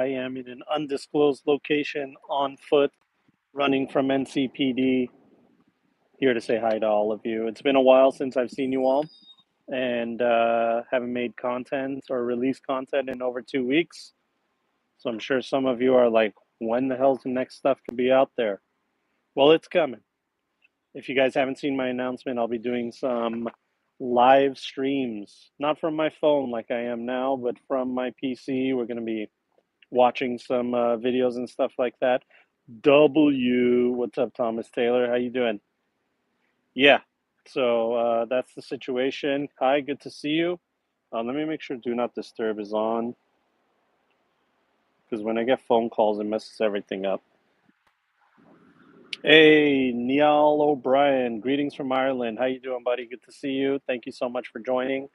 I am in an undisclosed location on foot, running from NCPD. Here to say hi to all of you. It's been a while since I've seen you all, and haven't made content or released content in over 2 weeks. So I'm sure some of you are like, when the hell's the next stuff to be out there? Well, it's coming. If you guys haven't seen my announcement, I'll be doing some live streams, not from my phone like I am now, but from my PC. We're going to be watching some videos and stuff like that. What's up, Thomas Taylor? How you doing? Yeah, so that's the situation. Hi, good to see you. Let me make sure Do Not Disturb is on, because when I get phone calls, it messes everything up. Hey, Niall O'Brien, greetings from Ireland. How you doing, buddy? Good to see you. Thank you so much for joining.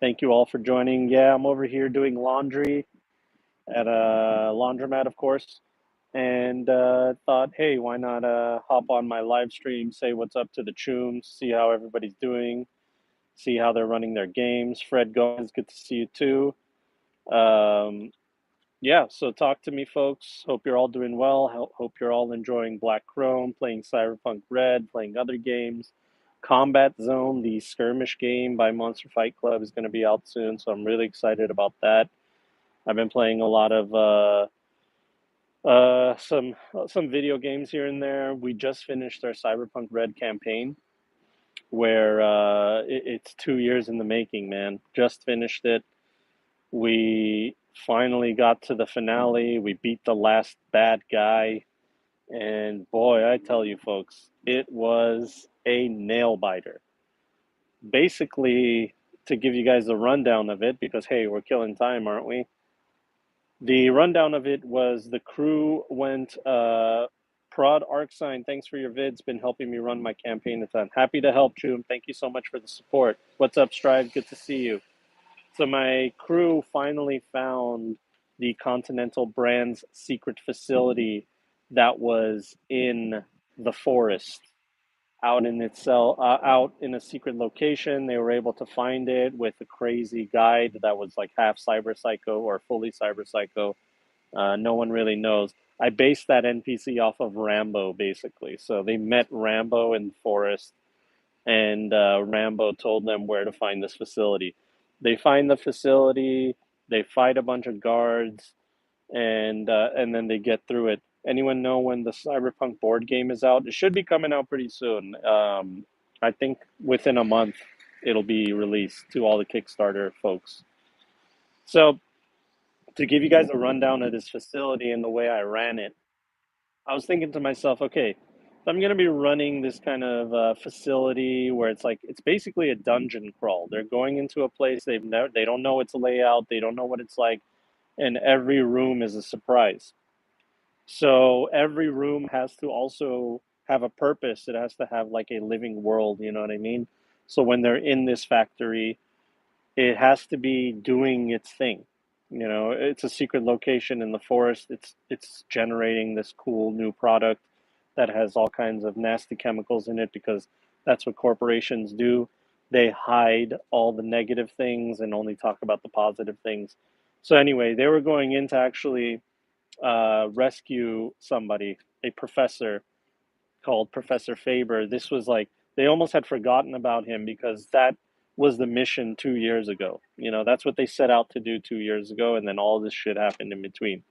Thank you all for joining. Yeah, I'm over here doing laundry at a laundromat, of course, and thought, hey, why not hop on my live stream, say what's up to the Chooms, see how everybody's doing, see how they're running their games. Fred Gomez, good to see you too. Um, yeah, so talk to me, folks. Hope you're all doing well. Hope you're all enjoying Black Chrome, playing Cyberpunk Red, playing other games. Combat Zone, the skirmish game by Monster Fight Club, is going to be out soon, so I'm really excited about that. I've been playing a lot of some video games here and there. We just finished our Cyberpunk Red campaign, where it's 2 years in the making, man. Just finished it. We finally got to the finale. We beat the last bad guy, and boy, I tell you, folks, it was a nail biter. Basically, to give you guys a rundown of it, because hey, we're killing time, aren't we? The rundown of it was the crew went, Prod Arcsign, thanks for your vids, been helping me run my campaign a ton. Happy to help, June. Thank you so much for the support. What's up, Strive? Good to see you. So my crew finally found the Continental Brand's secret facility that was in the forest, out in a secret location. They were able to find it with a crazy guide that was like half cyber psycho or fully cyber psycho. No one really knows. I based that NPC off of Rambo, basically. So they met Rambo in the forest, and Rambo told them where to find this facility. They find the facility, they fight a bunch of guards, and then they get through it. Anyone know when the Cyberpunk board game is out? It should be coming out pretty soon. I think within a month it'll be released to all the Kickstarter folks. So to give you guys a rundown of this facility and the way I ran it, I was thinking to myself, okay, so I'm going to be running this kind of facility where it's basically a dungeon crawl. They're going into a place they don't know its layout, they don't know what it's like, and every room is a surprise. So every room has to also have a purpose. It has to have like a living world, you know what I mean? So when they're in this factory, it has to be doing its thing. You know, it's a secret location in the forest. It's generating this cool new product that has all kinds of nasty chemicals in it, because that's what corporations do. They hide all the negative things and only talk about the positive things. So anyway, they were going in to actually rescue somebody, a professor called Professor Faber. This was like, they almost had forgotten about him because that was the mission 2 years ago. You know, that's what they set out to do 2 years ago, and then all this shit happened in between.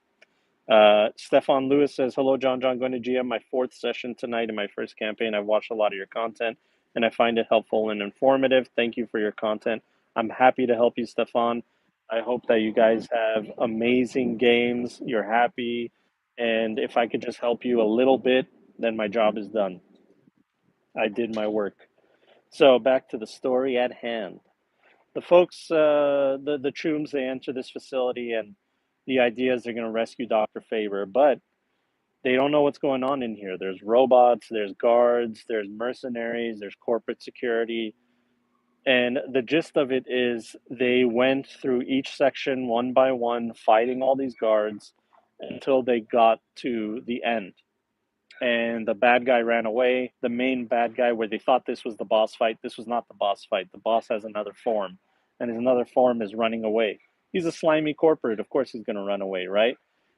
Stefan Lewis says, hello, John. Going to GM my fourth session tonight in my first campaign. I've watched a lot of your content, and I find it helpful and informative. Thank you for your content. I'm happy to help you, Stefan. I hope that you guys have amazing games. You're happy. And if I could just help you a little bit, then my job is done. I did my work. So back to the story at hand. The folks, the Chooms, they enter this facility, and the idea is they're going to rescue Dr. Faber, but they don't know what's going on in here. There's robots, there's guards, there's mercenaries, there's corporate security. And the gist of it is they went through each section one by one, fighting all these guards until they got to the end. And the bad guy ran away. The main bad guy, where they thought this was the boss fight, this was not the boss fight. The boss has another form, and his another form is running away. He's a slimy corporate. Of course, he's going to run away, right?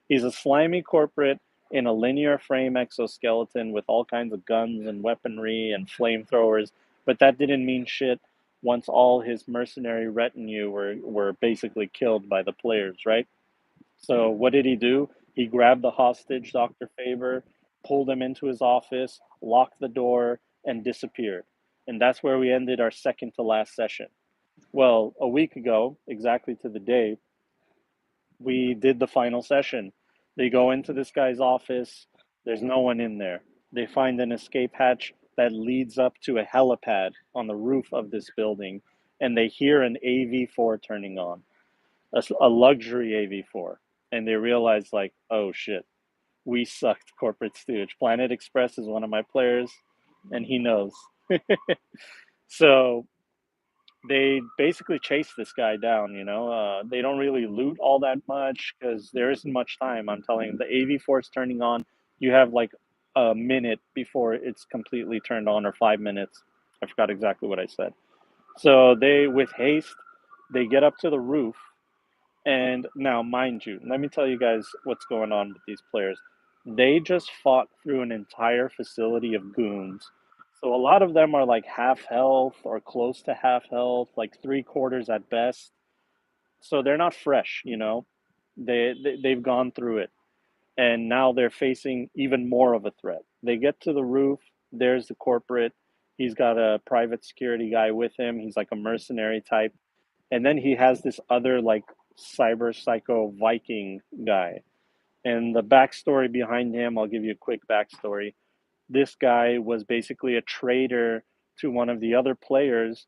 He's a slimy corporate in a linear frame exoskeleton with all kinds of guns and weaponry and flamethrowers. But that didn't mean shit once all his mercenary retinue were basically killed by the players, right? So what did he do? He grabbed the hostage, Dr. Faber, pulled him into his office, locked the door, and disappeared. And that's where we ended our second to last session. Well, a week ago, exactly to the day, we did the final session. They go into this guy's office. There's no one in there. They find an escape hatch that leads up to a helipad on the roof of this building, and they hear an AV4 turning on, a luxury AV4. And they realize, like, oh shit, we sucked, corporate stooge. Planet Express is one of my players, and he knows. So they basically chase this guy down. They don't really loot all that much because there isn't much time. I'm telling you, the AV4 is turning on. You have like a minute before it's completely turned on, or 5 minutes. I forgot exactly what I said. So they, with haste, they get up to the roof. And now, mind you, let me tell you guys what's going on with these players. They just fought through an entire facility of goons. So a lot of them are like half health or close to half health, like three quarters at best. So they're not fresh, they've gone through it. And now they're facing even more of a threat. They get to the roof. There's the corporate. He's got a private security guy with him. He's like a mercenary type. And then he has this other like cyber psycho Viking guy. And the backstory behind him, I'll give you a quick backstory. This guy was basically a traitor to one of the other players,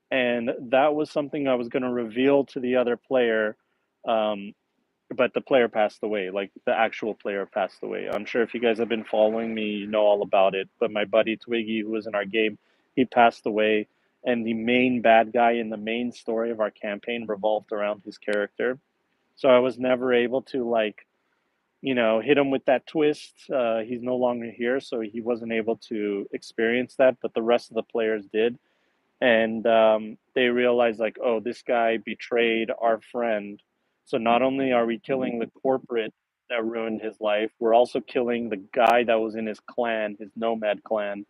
and that was something I was going to reveal to the other player. But the player passed away, like the actual player passed away. I'm sure if you guys have been following me, you know all about it. But my buddy Twiggy, who was in our game, he passed away. And the main bad guy in the main story of our campaign revolved around his character. So I was never able to, like, hit him with that twist. He's no longer here, so he wasn't able to experience that, but the rest of the players did. And they realized, like, oh, this guy betrayed our friend. So not only are we killing the corporate that ruined his life, we're also killing the guy that was in his clan, his nomad clan,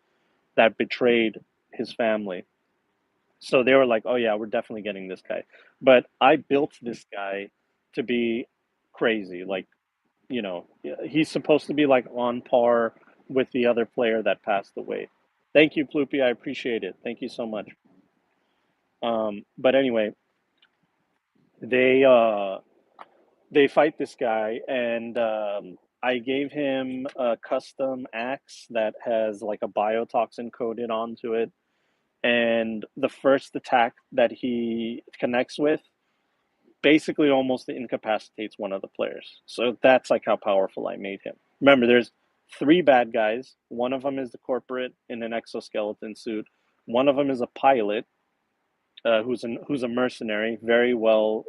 that betrayed his family. So they were like, oh, yeah, we're definitely getting this guy. But I built this guy to be crazy. Like, he's supposed to be like on par with the other player that passed away. Thank you, Ploopy. I appreciate it. Thank you so much. But anyway, they uh, they fight this guy, and I gave him a custom axe that has like a biotoxin coated onto it. And the first attack that he connects with basically almost incapacitates one of the players. So that's like how powerful I made him. Remember, there's three bad guys. One of them is the corporate in an exoskeleton suit. One of them is a pilot who's a mercenary, very well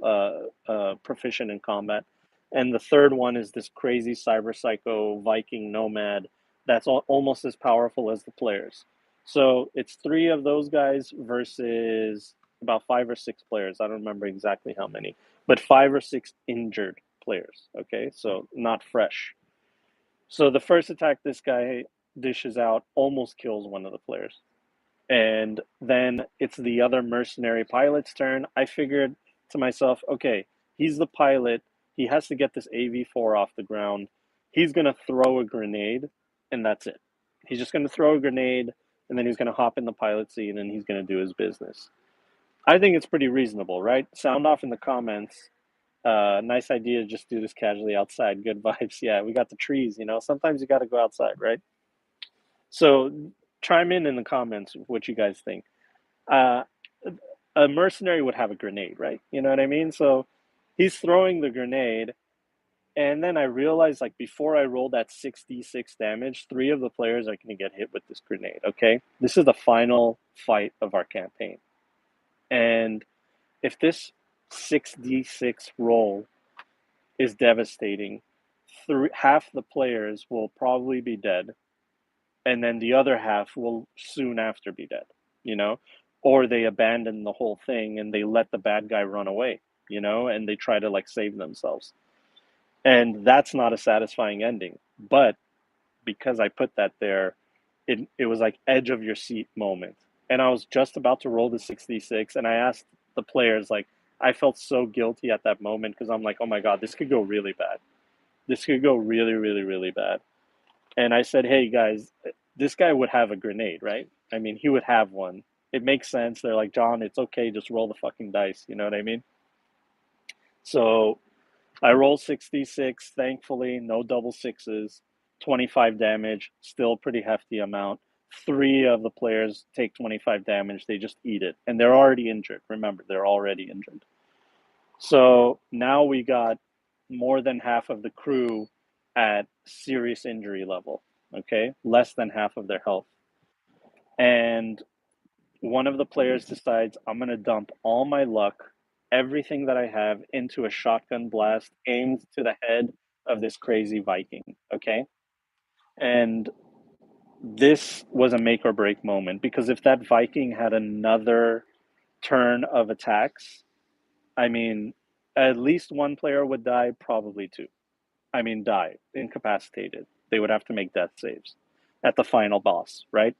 proficient in combat. And the third one is this crazy cyber psycho Viking nomad that's almost as powerful as the players. So it's three of those guys versus about 5 or 6 players. I don't remember exactly how many, but 5 or 6 injured players. Okay, so not fresh. So the first attack this guy dishes out almost kills one of the players. And then it's the other mercenary pilot's turn. I figured to myself, okay, he's the pilot. He has to get this AV4 off the ground. He's going to throw a grenade, and that's it. He's just going to throw a grenade, and then he's going to hop in the pilot seat, and he's going to do his business. I think it's pretty reasonable, right? Sound off in the comments. Nice idea to just do this casually outside. Good vibes. Yeah, we got the trees, Sometimes you got to go outside, right? So chime in the comments what you guys think. Uh, a mercenary would have a grenade, right? You know what I mean? So he's throwing the grenade, and then I realized, like, before I roll that 66 damage, 3 of the players are going to get hit with this grenade, okay? This is the final fight of our campaign. And if this 6d6 roll is devastating, half the players will probably be dead, and then the other half will soon after be dead, or they abandon the whole thing and they let the bad guy run away. you know, and they try to like save themselves. And that's not a satisfying ending. But because I put that there, it was like edge of your seat moment. And I was just about to roll the 66, and I asked the players, like, I felt so guilty at that moment because I'm like, oh my God, this could go really bad. This could go really, really, really bad. And I said, hey guys, this guy would have a grenade, right? I mean, he would have one. It makes sense. They're like, John, it's okay, just roll the fucking dice. You know what I mean? So I roll 66, thankfully, no double sixes, 25 damage, still pretty hefty amount. Three of the players take 25 damage, they just eat it. And they're already injured. Remember, they're already injured. So now we got more than half of the crew at serious injury level, okay? Less than half of their health. And one of the players decides, I'm going to dump all my luck, everything that I have, into a shotgun blast aimed to the head of this crazy Viking. Okay. And this was a make or break moment because if that Viking had another turn of attacks, I mean, at least one player would die, probably two. I mean, die, incapacitated. They would have to make death saves at the final boss, right?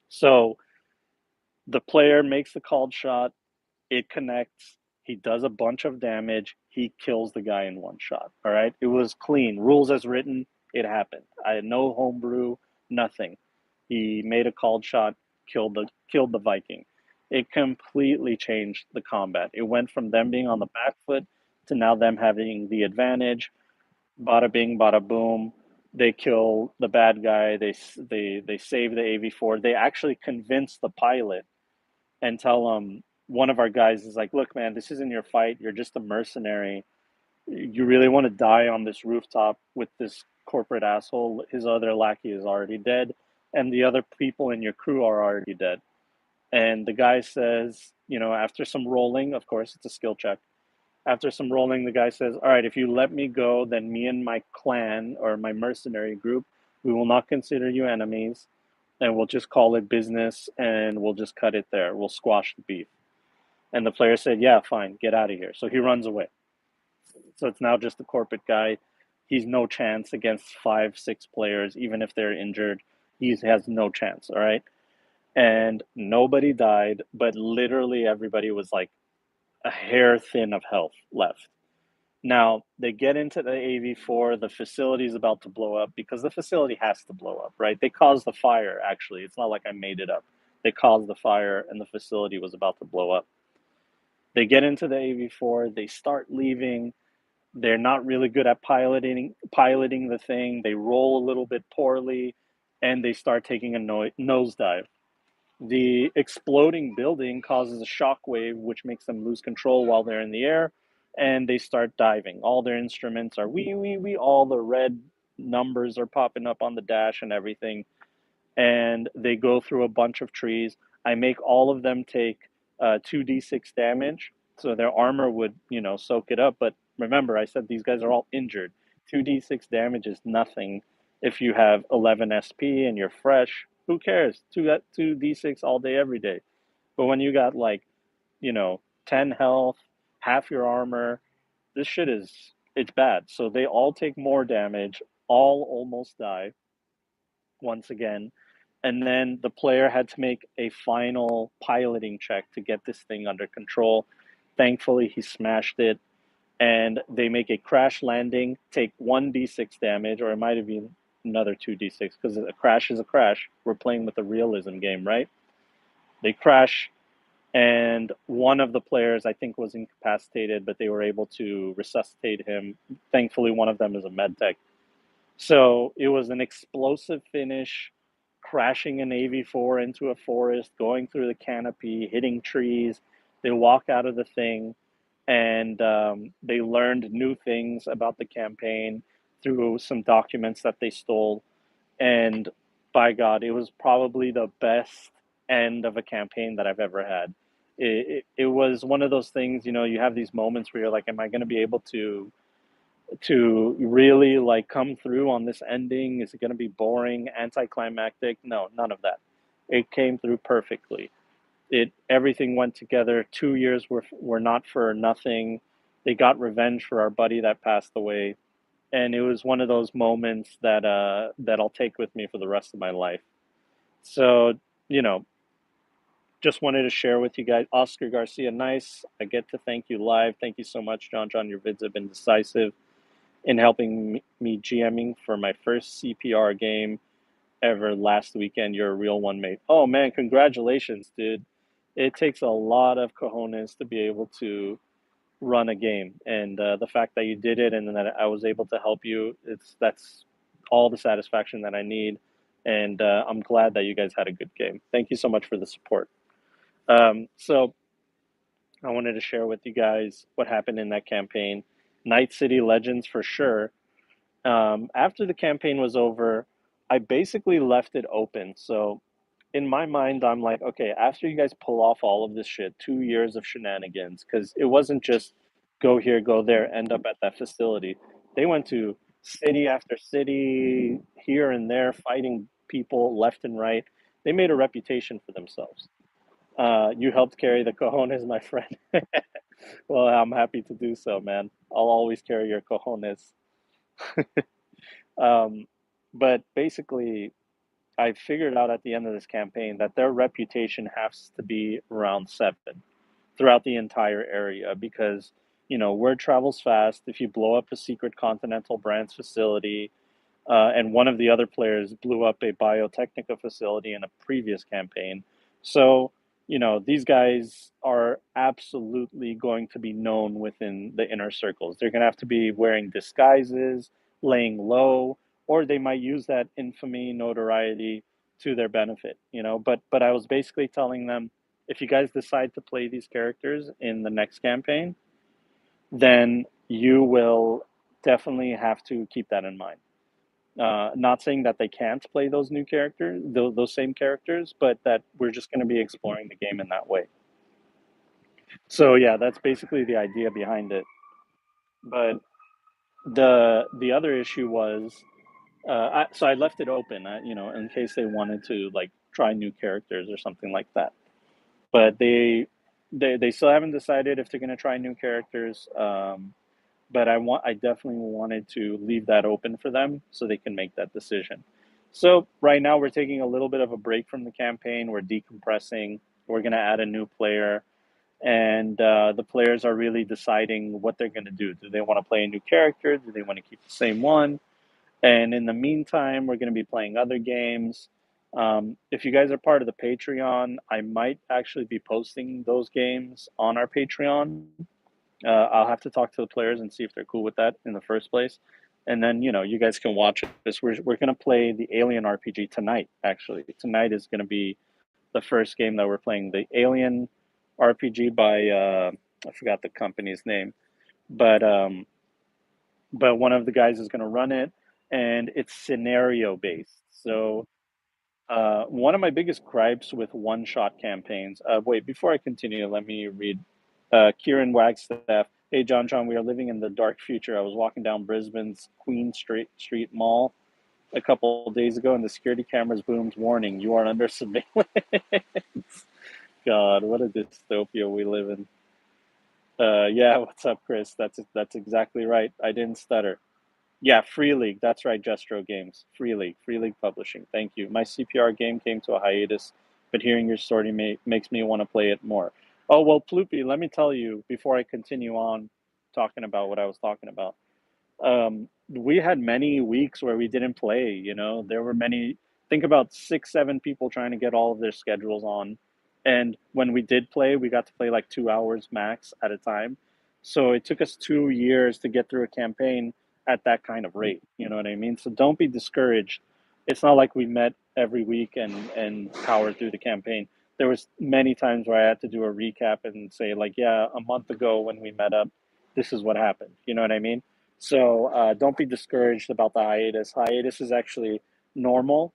So the player makes the called shot. It connects. He does a bunch of damage. He kills the guy in one shot. All right. It was clean. Rules as written. It happened. I had no homebrew, nothing. He made a called shot, killed the Viking. It completely changed the combat. It went from them being on the back foot to now them having the advantage. Bada bing, bada boom. They kill the bad guy. They save the AV4. They actually convince the pilot and tell one of our guys is like, look, man, this isn't your fight. You're just a mercenary. You really want to die on this rooftop with this corporate asshole? His other lackey is already dead, and the other people in your crew are already dead. And the guy says, you know, after some rolling, of course, it's a skill check. After some rolling, the guy says, all right, if you let me go, then me and my clan or my mercenary group, we will not consider you enemies, and we'll just call it business, and we'll just cut it there. We'll squash the beef. And the player said, yeah, fine, get out of here. So he runs away. So it's now just the corporate guy. He's no chance against 5, 6 players, even if they're injured. He has no chance, all right? And nobody died, but literally everybody was like a hair thin of health left. Now, they get into the AV4, the facility is about to blow up because the facility has to blow up, right? They caused the fire, actually. It's not like I made it up. They caused the fire and the facility was about to blow up. They get into the AV4, they start leaving. They're not really good at piloting the thing. They roll a little bit poorly and they start taking a nosedive. The exploding building causes a shockwave, which makes them lose control while they're in the air, and they start diving. All their instruments are wee, wee, wee. All the red numbers are popping up on the dash and everything. And they go through a bunch of trees. I make all of them take 2d6 damage, so their armor would, you know, soak it up. But remember, I said these guys are all injured. 2d6 damage is nothing if you have 11 SP and you're fresh. Who cares? 2d6 all day, every day. But when you got like, you know, 10 health, half your armor, this shit is, it's bad. So they all take more damage, all almost die once again. And then the player had to make a final piloting check to get this thing under control. Thankfully, he smashed it. And they make a crash landing, take 1d6 damage, or it might have been another 2d6, because a crash is a crash. We're playing with a realism game, right? They crash, and one of the players, I think, was incapacitated, but they were able to resuscitate him. Thankfully, one of them is a med tech. So it was an explosive finish, crashing an AV4 into a forest, going through the canopy, hitting trees. They walk out of the thing, and they learned new things about the campaign through some documents that they stole. And by God, it was probably the best end of a campaign that I've ever had. It was one of those things, you know, you have these moments where you're like, am I going to be able to really like come through on this ending? Is it going to be boring, anticlimactic? No, none of that. It came through perfectly. it everything went together. 2 years were not for nothing. They got revenge for our buddy that passed away, and it was one of those moments that I'll take with me for the rest of my life. So, you know, just wanted to share with you guys. Oscar Garcia, nice. I get to thank you live. Thank you so much, John. John, your vids have been decisive in helping me GMing for my first CPR game ever last weekend. You're a real one, mate. Oh man, congratulations, dude. It takes a lot of cojones to be able to run a game, and the fact that you did it and that I was able to help you, that's all the satisfaction that I need. And I'm glad that you guys had a good game. Thank you so much for the support. So I wanted to share with you guys what happened in that campaign. Night City Legends for sure. After the campaign was over, I basically left it open. So in my mind, I'm like, okay, after you guys pull off all of this shit, 2 years of shenanigans, because it wasn't just go here, go there, end up at that facility. They went to city after city, here and there, fighting people left and right. They made a reputation for themselves. You helped carry the cojones, my friend. Well, I'm happy to do so, man. I'll always carry your cojones. Um, but basically, I figured out at the end of this campaign that their reputation has to be around seven throughout the entire area because, word travels fast. If you blow up a secret Continental Brands facility, and one of the other players blew up a Biotechnica facility in a previous campaign. So, these guys are absolutely going to be known within the inner circles. They're going to have to be wearing disguises, laying low, or they might use that infamy notoriety to their benefit, But I was basically telling them, if you guys decide to play these characters in the next campaign, then you will definitely have to keep that in mind. Not saying that they can't play those new characters, those same characters, but that we're just going to be exploring the game in that way. So yeah, that's basically the idea behind it. But the other issue was, so I left it open, in case they wanted to like try new characters or something like that. But they still haven't decided if they're going to try new characters. But I definitely wanted to leave that open for them so they can make that decision. So right now we're taking a little bit of a break from the campaign. We're decompressing. We're going to add a new player, and the players are really deciding what they're going to do. Do they want to play a new character? Do they want to keep the same one? And in the meantime, we're going to be playing other games. If you guys are part of the Patreon, I might actually be posting those games on our Patreon. I'll have to talk to the players and see if they're cool with that in the first place. And then, you guys can watch this. We're going to play the Alien RPG tonight, actually. Tonight is going to be the first game that we're playing. The Alien RPG by, I forgot the company's name, but, um, but one of the guys is going to run it, and it's scenario based. So one of my biggest gripes with one-shot campaigns. Wait, before I continue, let me read. Kieran Wagstaff. Hey, John, we are living in the dark future. I was walking down Brisbane's Queen Street Mall a couple of days ago, and the security cameras boomed, "Warning: you are under surveillance." God, what a dystopia we live in. Yeah, what's up, Chris? That's exactly right. I didn't stutter. Yeah, Free League. That's right, Jestro Games. Free League Publishing. Thank you. My CPR game came to a hiatus, but hearing your story makes me want to play it more. Oh, well, Ploopy, let me tell you before I continue on talking about what I was talking about. We had many weeks where we didn't play, there were many, think about 6, 7 people trying to get all of their schedules on. And when we did play, we got to play like 2 hours max at a time. So it took us 2 years to get through a campaign at that kind of rate. You know what I mean? So don't be discouraged. It's not like we met every week and powered through the campaign. There was many times where I had to do a recap and say like, yeah, a month ago when we met up, this is what happened. You know what I mean? So don't be discouraged about the hiatus. Hiatus is actually normal.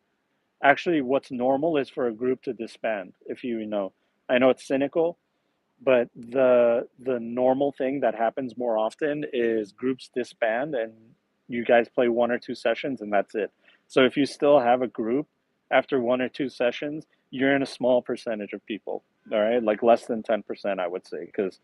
Actually, what's normal is for a group to disband. If you know, I know it's cynical, but the normal thing that happens more often is groups disband and you guys play 1 or 2 sessions and that's it. So if you still have a group after 1 or 2 sessions, you're in a small percentage of people. All right, like less than 10%, I would say, because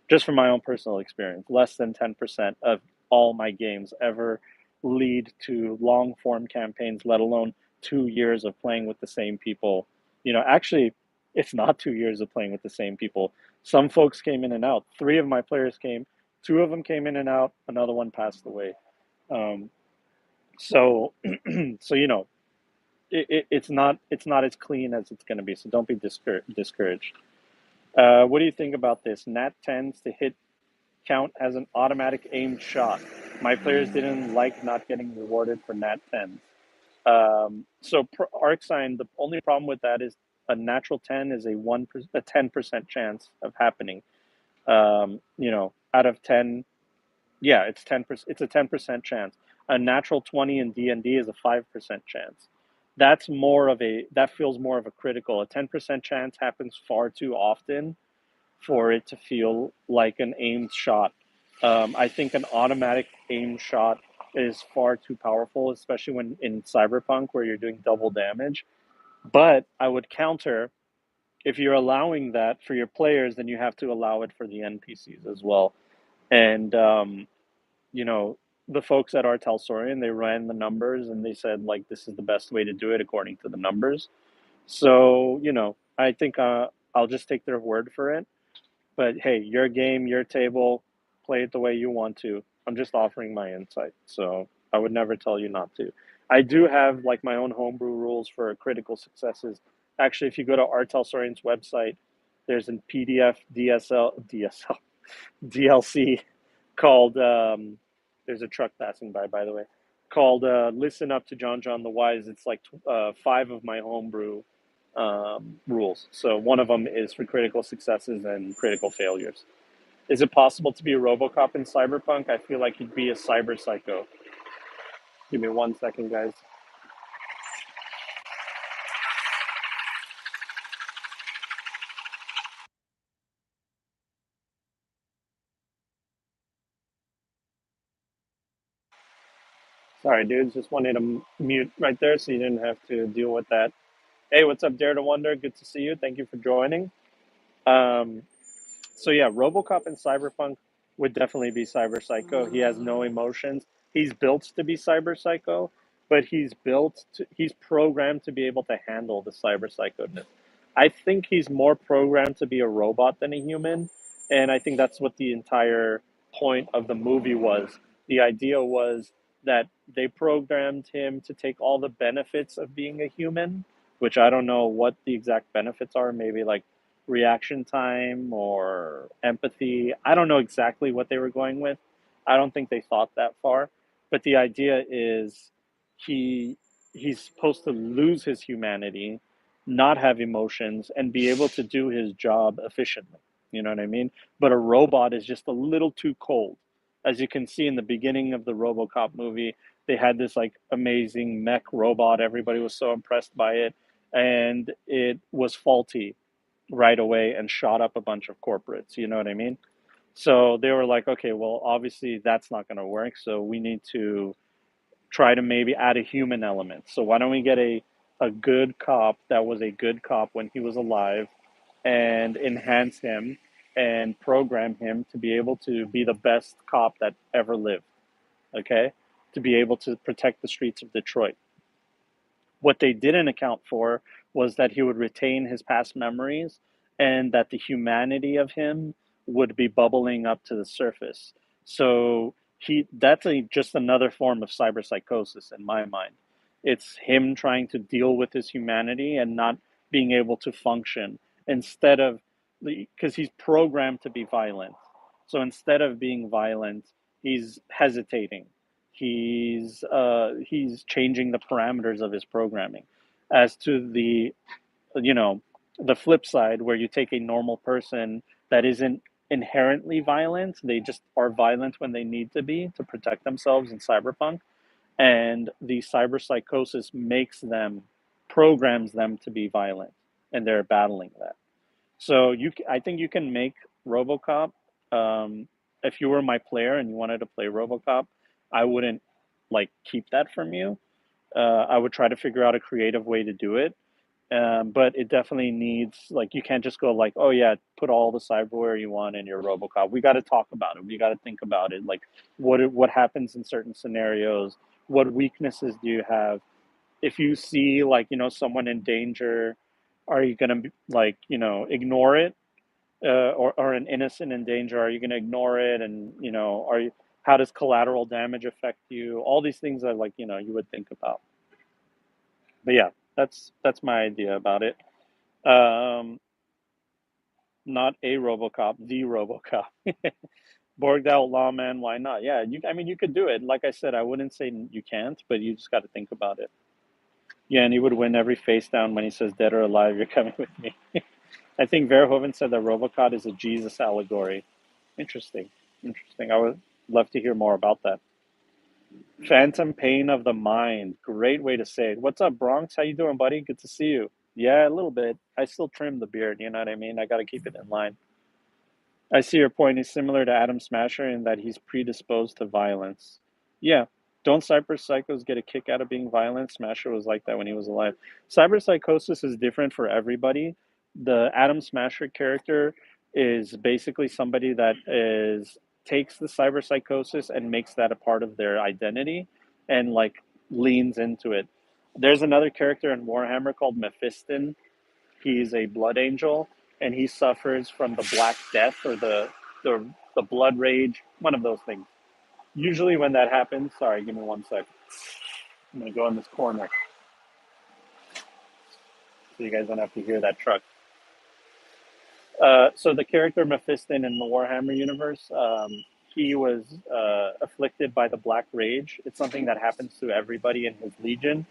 just from my own personal experience, less than 10% of all my games ever lead to long form campaigns, let alone 2 years of playing with the same people. Actually, it's not 2 years of playing with the same people. Some folks came in and out. Three of my players came, two of them came in and out, another one passed away. Um, so, so it's not as clean as it's going to be. So don't be discouraged. What do you think about this? Nat tends to hit count as an automatic aimed shot. My players didn't like not getting rewarded for Nat 10s. So arc sign, the only problem with that is a natural 10 is a 10% chance of happening. Out of 10, yeah, it's 10%. It's a 10% chance. A natural 20 in D&D is a 5% chance. That feels more of a critical. A 10% chance happens far too often for it to feel like an aimed shot. I think an automatic aim shot is far too powerful, especially when in Cyberpunk where you're doing double damage. But I would counter, if you're allowing that for your players, then you have to allow it for the NPCs as well. And you know, the folks at Art Talsorian, they ran the numbers and they said like this is the best way to do it according to the numbers. So I think I'll just take their word for it. But hey, your game, your table, play it the way you want to. I'm just offering my insight. So I would never tell you not to. I do have like my own homebrew rules for critical successes. Actually, if you go to Artel Sorian's website, there's a PDF DLC called there's a truck passing by the way, called Listen Up to John the Wise. It's like five of my homebrew rules. So one of them is for critical successes and critical failures. Is it possible to be a RoboCop in Cyberpunk? I feel like you'd be a cyber psycho. Give me 1 second, guys. Sorry, dudes. Just wanted to mute right there so you didn't have to deal with that. Hey, what's up, Dare to Wonder? Good to see you. Thank you for joining. Um, So yeah, RoboCop in Cyberpunk would definitely be Cyber Psycho. He has no emotions. He's built to be Cyber Psycho, but he's programmed to be able to handle the Cyber Psycho-ness. I think he's more programmed to be a robot than a human, and I think that's what the entire point of the movie was. The idea was that they programmed him to take all the benefits of being a human, which I don't know what the exact benefits are, maybe like reaction time or empathy. I don't know exactly what they were going with. I don't think they thought that far. But the idea is he he's supposed to lose his humanity, not have emotions, and be able to do his job efficiently. You know what I mean? But a robot is just a little too cold. As you can see in the beginning of the RoboCop movie, they had this like amazing mech robot. Everybody was so impressed by it, and it was faulty right away and shot up a bunch of corporates. You know what I mean? So they were like, okay, well, obviously that's not going to work. So we need to try to maybe add a human element. So why don't we get a good cop that was a good cop when he was alive and enhance him and program him to be able to be the best cop that ever lived, okay? To be able to protect the streets of Detroit. What they didn't account for was that he would retain his past memories and that the humanity of him would be bubbling up to the surface. So that's just another form of cyberpsychosis in my mind. It's him trying to deal with his humanity and not being able to function instead of because he's programmed to be violent. So instead of being violent, he's hesitating, he's changing the parameters of his programming. As to you know the flip side, where you take a normal person that isn't inherently violent, they just are violent when they need to be to protect themselves in cyberpunk, and the cyber psychosis programs them to be violent, and they're battling that. So I think you can make RoboCop. If you were my player and you wanted to play RoboCop, I wouldn't like keep that from you. I would try to figure out a creative way to do it. But it definitely needs, like, you can't just go like, oh yeah, put all the cyberware you want in your RoboCop. We got to talk about it. We got to think about it. Like, what happens in certain scenarios? What weaknesses do you have? If you see, like, someone in danger, are you gonna like, ignore it? Or an innocent in danger, are you gonna ignore it? And are you how does collateral damage affect you? All these things that, like, you would think about. But yeah, that's my idea about it. Um, Not a RoboCop, the RoboCop. Borged out lawman, why not? Yeah, I mean, you could do it. Like I said, I wouldn't say you can't, but you just got to think about it. Yeah, and he would win every face down when he says, "Dead or alive, you're coming with me." I think Verhoeven said that RoboCop is a Jesus allegory. Interesting, interesting. I would love to hear more about that. Phantom pain of the mind. Great way to say it. What's up, Bronx? How you doing, buddy? Good to see you. Yeah, a little bit. I still trim the beard. You know what I mean? I got to keep it in line. I see your point. He's similar to Adam Smasher in that he's predisposed to violence. Yeah. Don't cyber psychos get a kick out of being violent? Smasher was like that when he was alive. Cyber psychosis is different for everybody. The Adam Smasher character is basically somebody that is takes the cyber psychosis and makes that a part of their identity and, like, leans into it. There's another character in Warhammer called Mephiston. He's a blood angel, and he suffers from the Black Death or the blood rage, one of those things. Usually, when that happens, sorry, give me one sec. I'm gonna go in this corner so you guys don't have to hear that truck. So the character Mephiston in the Warhammer universe, he was afflicted by the Black Rage. It's something that happens to everybody in his legion.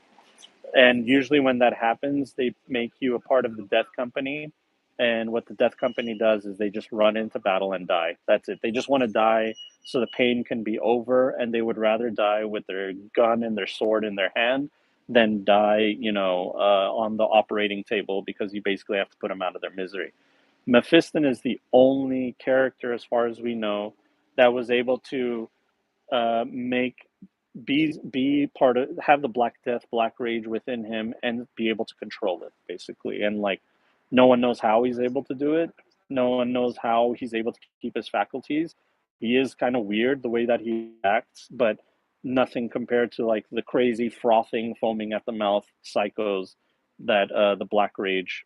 And usually, when that happens, they make you a part of the Death Company. And what the Death Company does is they just run into battle and die. That's it. They just want to die so the pain can be over. And they would rather die with their gun and their sword in their hand than die, on the operating table, because you basically have to put them out of their misery. Mephiston is the only character, as far as we know, that was able to make be part of, have the Black Death, Black Rage within him, and be able to control it, basically. And, like, no one knows how he's able to do it. No one knows how he's able to keep his faculties. He is kind of weird the way that he acts, but nothing compared to, like, the crazy frothing, foaming at the mouth psychos that the Black Rage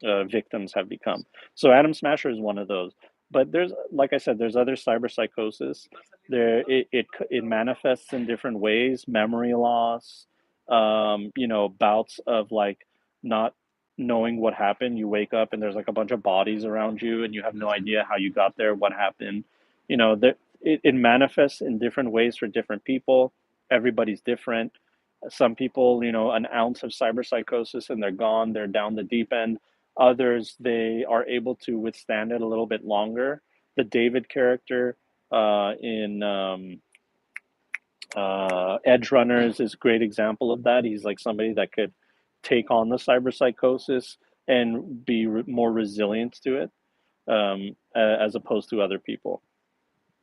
victims have become. So Adam Smasher is one of those. But there's, like I said, there's other cyber psychosis. It manifests in different ways: memory loss, bouts of, like, not knowing what happened. You wake up and there's, like, a bunch of bodies around you, and you have no idea how you got there, what happened. It manifests in different ways for different people. Everybody's different. Some people, an ounce of cyber psychosis and they're gone. They're down the deep end. Others, they are able to withstand it a little bit longer. The David character in Edge Runners is a great example of that. He's like somebody that could take on the cyber psychosis and be more resilient to it, as opposed to other people.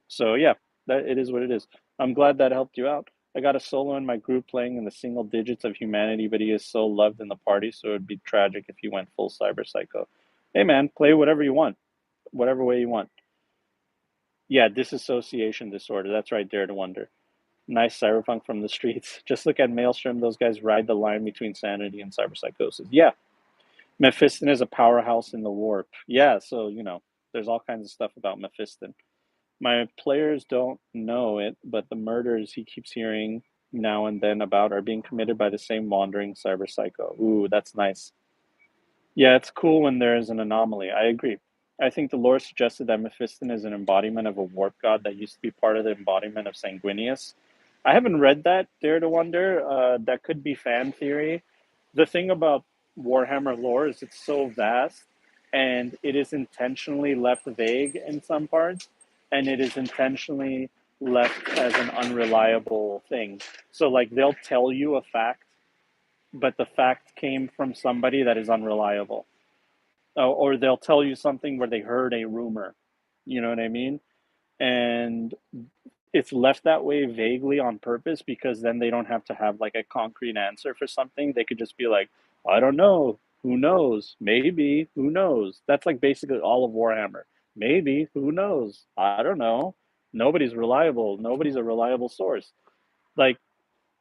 So yeah, that it is what it is. I'm glad that helped you out. I got a solo in my group playing in the single digits of humanity, but he is so loved in the party, so it'd be tragic if he went full cyber psycho. Hey man, play whatever you want, whatever way you want. Yeah, disassociation disorder. That's right, Dare to Wonder. Nice cyberpunk from the streets. Just look at Maelstrom. Those guys ride the line between sanity and cyber psychosis. Yeah, Mephiston is a powerhouse in the warp. Yeah, so there's all kinds of stuff about Mephiston. My players don't know it, but the murders he keeps hearing now and then about are being committed by the same wandering cyber psycho. Ooh, that's nice. Yeah, it's cool when there is an anomaly. I agree. I think the lore suggested that Mephiston is an embodiment of a warp god that used to be part of the embodiment of Sanguinius. I haven't read that, Dare to Wonder. That could be fan theory. The thing about Warhammer lore is it's so vast, and it is intentionally left vague in some parts, and it is intentionally left as an unreliable thing. So, like, they'll tell you a fact, but the fact came from somebody that is unreliable. Or they'll tell you something where they heard a rumor. You know what I mean? And it's left that way vaguely on purpose, because then they don't have to have, like, a concrete answer for something. They could just be like, I don't know. Who knows? Maybe. Who knows? That's like basically all of Warhammer. Maybe. Who knows? I don't know. Nobody's reliable. Nobody's a reliable source. Like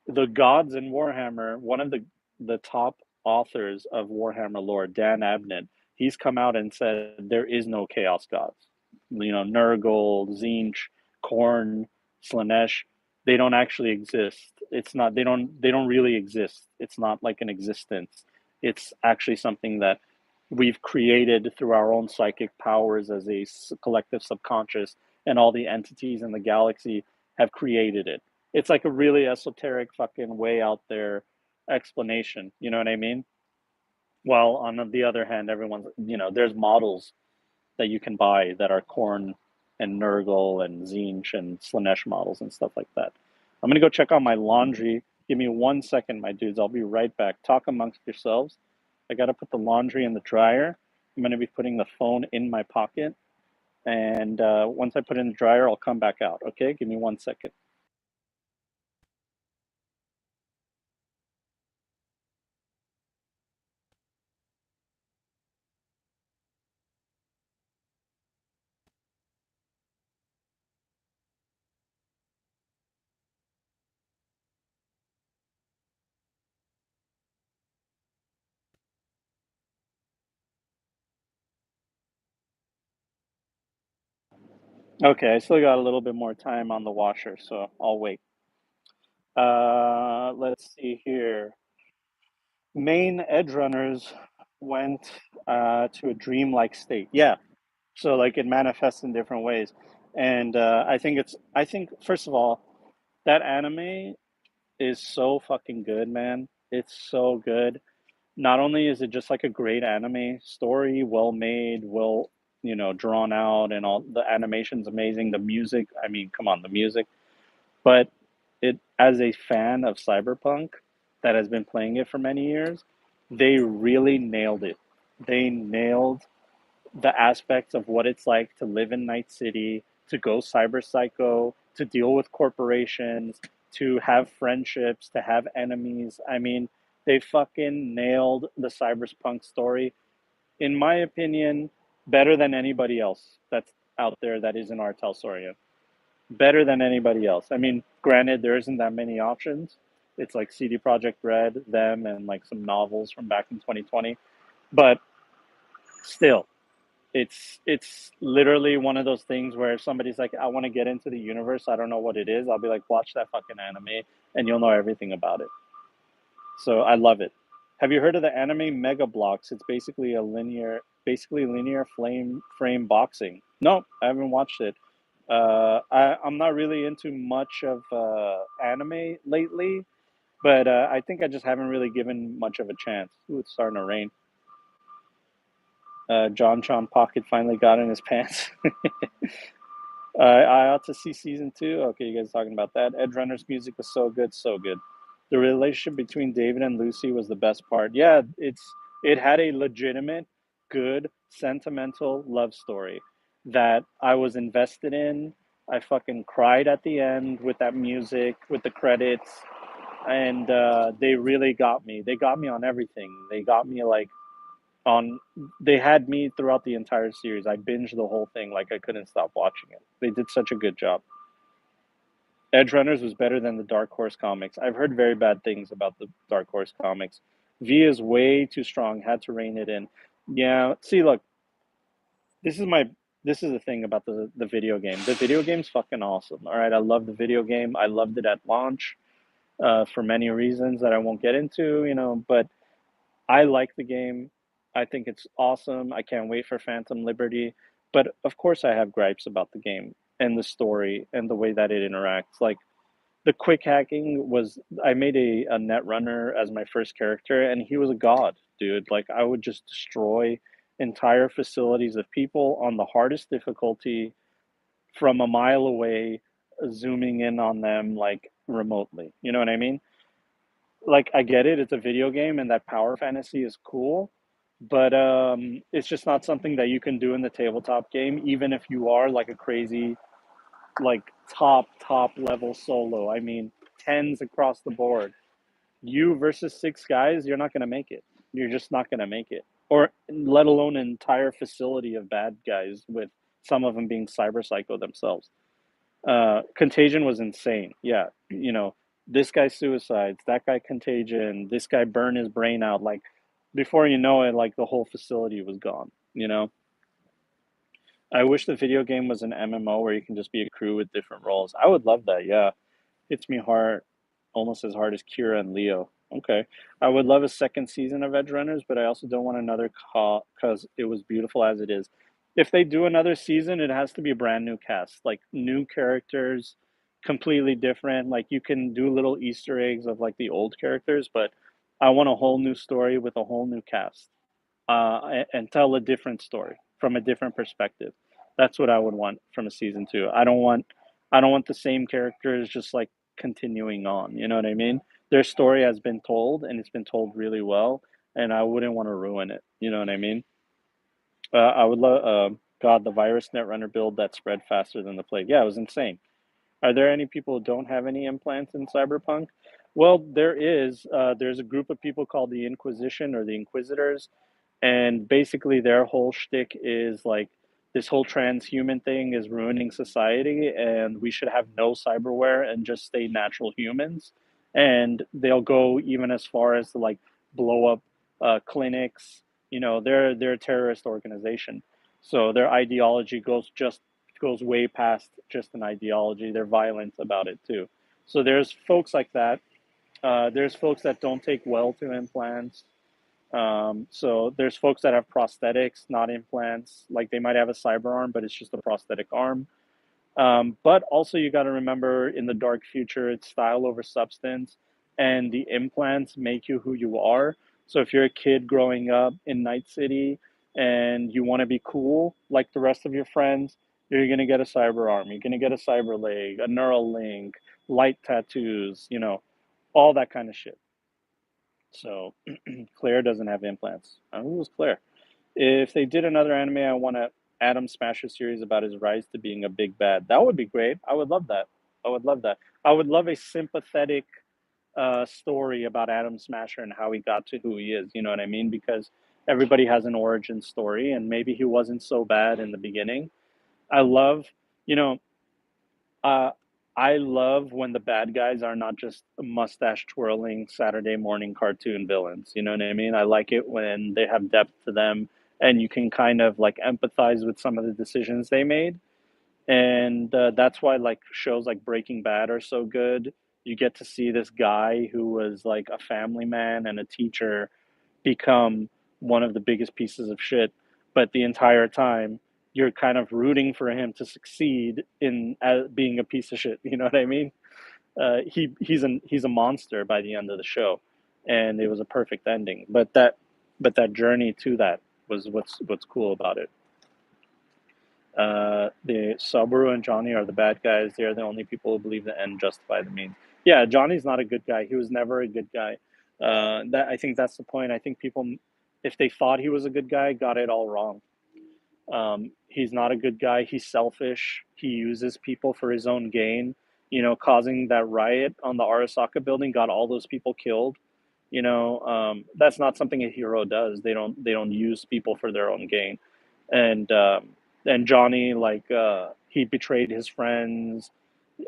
the gods in Warhammer, one of the top authors of Warhammer lore, Dan Abnett, he's come out and said there is no chaos gods. You know, Nurgle, Tzeentch, Khorne, Slanesh, they don't actually exist. It's not they don't really exist. It's not like an existence. It's actually something that we've created through our own psychic powers as a collective subconscious, and all the entities in the galaxy have created it. It's like a really esoteric fucking way out there explanation. You know what I mean? While on the other hand, everyone's, there's models that you can buy that are Korn and Nurgle and Tzeentch and Slanesh models and stuff like that. I'm gonna go check on my laundry. Give me 1 second, my dudes. I'll be right back. Talk amongst yourselves. I gotta put the laundry in the dryer. I'm gonna be putting the phone in my pocket, and once I put it in the dryer, I'll come back out. Okay? Give me 1 second. Okay, I still got a little bit more time on the washer, so I'll wait. Let's see here. Main edge runners went to a dreamlike state. Yeah, so like it manifests in different ways, and I think first of all, that anime is so fucking good, man. It's so good. Not only is it just like a great anime story, well made, well, drawn out, and all the animation's amazing. The music, I mean, come on, the music. But it, as a fan of cyberpunk that has been playing it for many years, they really nailed it. They nailed the aspects of what it's like to live in Night City, to go cyber psycho, to deal with corporations, to have friendships, to have enemies. I mean, they fucking nailed the cyberpunk story, in my opinion, better than anybody else that's out there that isn't our Telsorian. Better than anybody else. I mean, granted, there isn't that many options. It's like CD Projekt Red, them, and like some novels from back in 2020. But still, it's literally one of those things where if somebody's like, I want to get into the universe, I don't know what it is, I'll be like, watch that fucking anime and you'll know everything about it. So I love it. Have you heard of the anime Mega Blocks? It's basically linear frame boxing. No, I haven't watched it. I'm not really into much of anime lately, but I think I just haven't really given much of a chance. Ooh, it's starting to rain. John John Pocket finally got in his pants. I ought to see season two. Okay, you guys are talking about that. Edgerunner's music was so good, so good. The relationship between David and Lucy was the best part. Yeah, it had a legitimate, good, sentimental love story that I was invested in. I fucking cried at the end with that music, with the credits, and they really got me. They got me on everything. They got me like on. They had me throughout the entire series. I binged the whole thing like I couldn't stop watching it. They did such a good job. Edge Runners was better than the Dark Horse comics. I've heard very bad things about the Dark Horse comics. V is way too strong. Had to rein it in. Yeah. See, look, this is my this is the thing about the video game. The video game's fucking awesome. All right, I love the video game. I loved it at launch for many reasons that I won't get into. But I like the game. I think it's awesome. I can't wait for Phantom Liberty. But of course, I have gripes about the game and the story and the way that it interacts. Like the quick hacking was, I made a net runner as my first character, and he was a god, dude. Like I would just destroy entire facilities of people on the hardest difficulty from a mile away, zooming in on them like remotely. You know what I mean? Like I get it, it's a video game and that power fantasy is cool, but it's just not something that you can do in the tabletop game, even if you are like a crazy, like top level solo. I mean, tens across the board. You versus six guys, you're not going to make it. You're just not gonna make it, or let alone an entire facility of bad guys with some of them being cyber psycho themselves. Contagion was insane. Yeah, this guy suicides, that guy contagion, this guy burned his brain out. Like before you know it, like the whole facility was gone. I wish the video game was an MMO where you can just be a crew with different roles. I would love that. Yeah, hits me hard, almost as hard as Kira and Leo. Okay, I would love a second season of Edge Runners, but I also don't want another call because it was beautiful as it is. If they do another season, it has to be a brand new cast, like new characters, completely different. Like you can do little Easter eggs of like the old characters, but I want a whole new story with a whole new cast, and tell a different story from a different perspective. That's what I would want from a season two. I don't want the same characters just like continuing on. You know what I mean? Their story has been told and it's been told really well, and I wouldn't want to ruin it. You know what I mean? I would love. God, the virus netrunner build that spread faster than the plague. Yeah, it was insane. Are there any people who don't have any implants in Cyberpunk? Well, there is. There's a group of people called the Inquisition or the Inquisitors, and basically their whole shtick is like this whole transhuman thing is ruining society, and we should have no cyberware and just stay natural humans. And they'll go even as far as to like blow up clinics. They're a terrorist organization, so their ideology goes way past just an ideology. They're violent about it too. So there's folks like that. There's folks that don't take well to implants. So there's folks that have prosthetics, not implants. Like they might have a cyber arm, but it's just a prosthetic arm. But also, you got to remember in the dark future, it's style over substance, and the implants make you who you are. So if you're a kid growing up in Night City and you want to be cool like the rest of your friends, you're going to get a cyber arm, you're going to get a cyber leg, a neural link, light tattoos, all that kind of shit. So Claire doesn't have implants. Who was Claire? If they did another anime, I want a Atom Smasher series about his rise to being a big bad. That would be great. I would love that. I would love that. I would love a sympathetic story about Atom Smasher and how he got to who he is. You know what I mean? Because everybody has an origin story, and maybe he wasn't so bad in the beginning. I love, you know, uh, I love when the bad guys are not just mustache twirling Saturday morning cartoon villains. You know what I mean? I like it when they have depth to them and you can kind of like empathize with some of the decisions they made. And that's why like shows like Breaking Bad are so good. You get to see this guy who was like a family man and a teacher become one of the biggest pieces of shit. But the entire time, you're kind of rooting for him to succeed in being a piece of shit. You know what I mean? He's a monster by the end of the show, and it was a perfect ending. But that journey to that was what's cool about it. The Saburo and Johnny are the bad guys. They are the only people who believe the end justify the means. Yeah, Johnny's not a good guy. He was never a good guy. That I think that's the point. I think people, if they thought he was a good guy, got it all wrong. He's not a good guy. He's selfish. He uses people for his own gain. Causing that riot on the Arasaka building got all those people killed. That's not something a hero does. They don't use people for their own gain. And Johnny, like he betrayed his friends.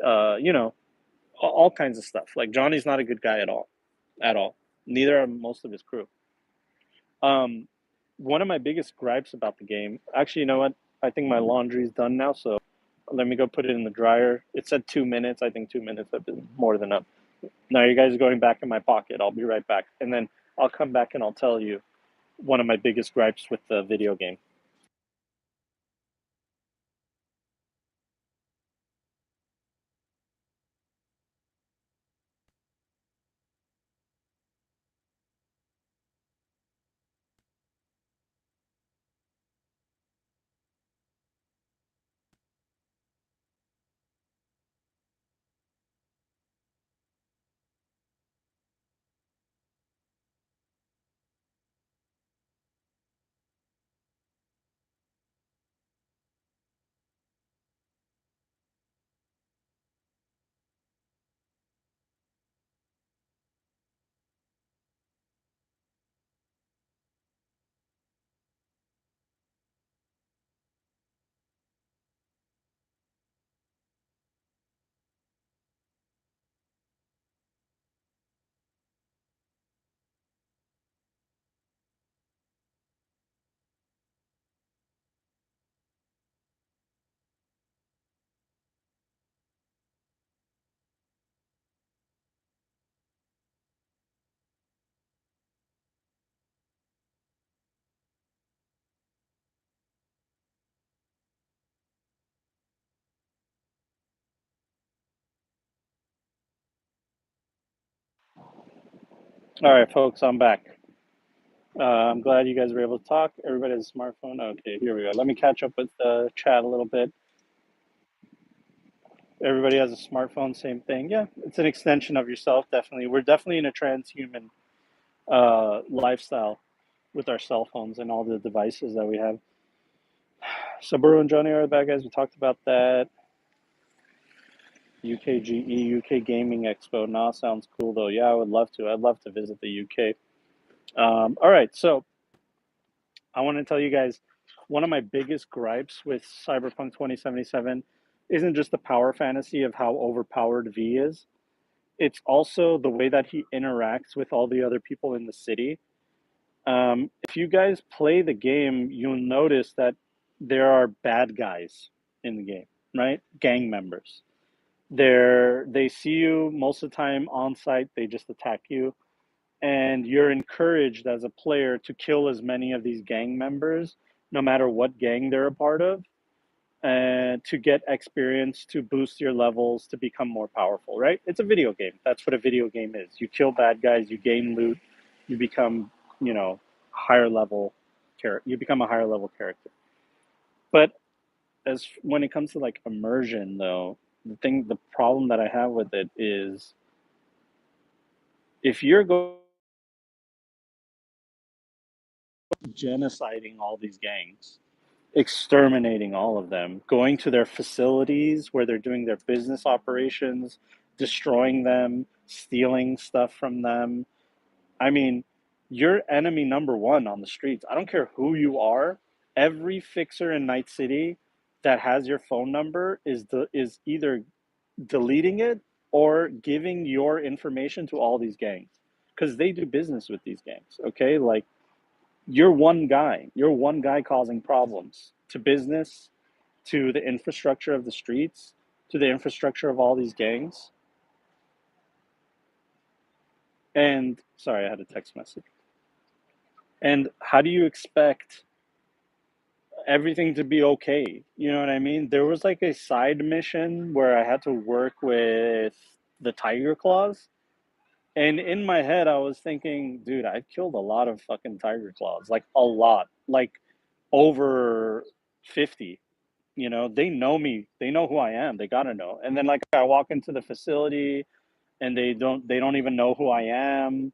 All kinds of stuff. Like Johnny's not a good guy at all, at all. Neither are most of his crew. Um, One of my biggest gripes about the game, actually, you know what? I think my laundry's done now, so let me go put it in the dryer. It said 2 minutes. I think 2 minutes have been more than enough. Now you guys are going back in my pocket. I'll be right back, and then I'll come back and I'll tell you one of my biggest gripes with the video game. All right, folks, I'm back. I'm glad you guys were able to talk. Everybody has a smartphone. Okay, here we go. Let me catch up with the chat a little bit. Everybody has a smartphone, same thing. Yeah, it's an extension of yourself, definitely. We're definitely in a transhuman lifestyle with our cell phones and all the devices that we have. Subaru and Johnny are the bad guys. We talked about that. UKGE, UK Gaming Expo. Nah, sounds cool though. Yeah, I would love to. I'd love to visit the UK. All right, so I want to tell you guys one of my biggest gripes with Cyberpunk 2077 isn't just the power fantasy of how overpowered V is, it's also the way that he interacts with all the other people in the city. If you guys play the game, you'll notice that there are bad guys in the game, right? Gang members. They see you most of the time on site, they just attack you, and you're encouraged as a player to kill as many of these gang members, no matter what gang they're a part of, and to get experience to boost your levels to become more powerful, right? It's a video game. That's what a video game is. You kill bad guys, you gain loot, you become, you know, higher level character. You become a higher level character. But as when it comes to like immersion, though, the problem that I have with it is if you're genociding all these gangs, exterminating all of them, going to their facilities where they're doing their business operations, destroying them, stealing stuff from them. I mean, you're enemy number one on the streets. I don't care who you are. Every fixer in Night City that has your phone number is either deleting it or giving your information to all these gangs because they do business with these gangs. Okay, like you're one guy. You're one guy causing problems to business, to the infrastructure of the streets, to the infrastructure of all these gangs. And sorry, I had a text message. And how do you expect everything to be okay? You know what I mean? There was like a side mission where I had to work with the tiger claws. And in my head, I was thinking, dude, I've killed a lot of fucking tiger claws, like a lot, like over 50. You know, they know me, they know who I am, they gotta know. And then like I walk into the facility and they don't even know who I am,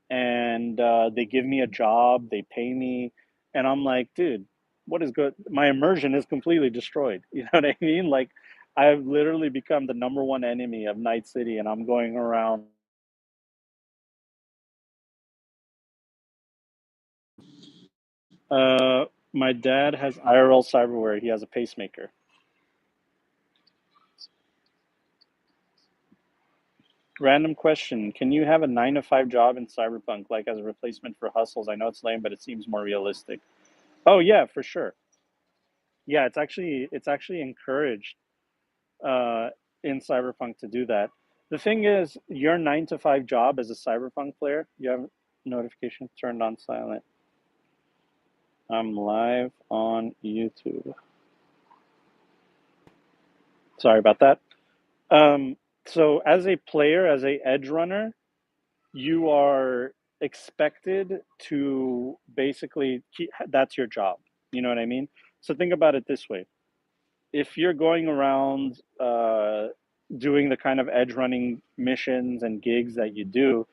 and they give me a job, they pay me, and I'm like, dude, what is good? My immersion is completely destroyed. You know what I mean? Like, I've literally become the number one enemy of Night City, and I'm going around. Uh, my dad has IRL cyberware. He has a pacemaker. Random question: can you have a 9 to 5 job in Cyberpunk, like as a replacement for hustles? I know it's lame, but it seems more realistic. Oh yeah, for sure. Yeah, it's actually encouraged uh, in Cyberpunk to do that. The thing is, your 9 to 5 job as a Cyberpunk player, you have notifications turned on silent. I'm live on YouTube. Sorry about that. Um, so, as a player, as a edge runner, you are expected to basically keep, that's your job. You know what I mean? So, think about it this way: if you're going around doing the kind of edge running missions and gigs that you do,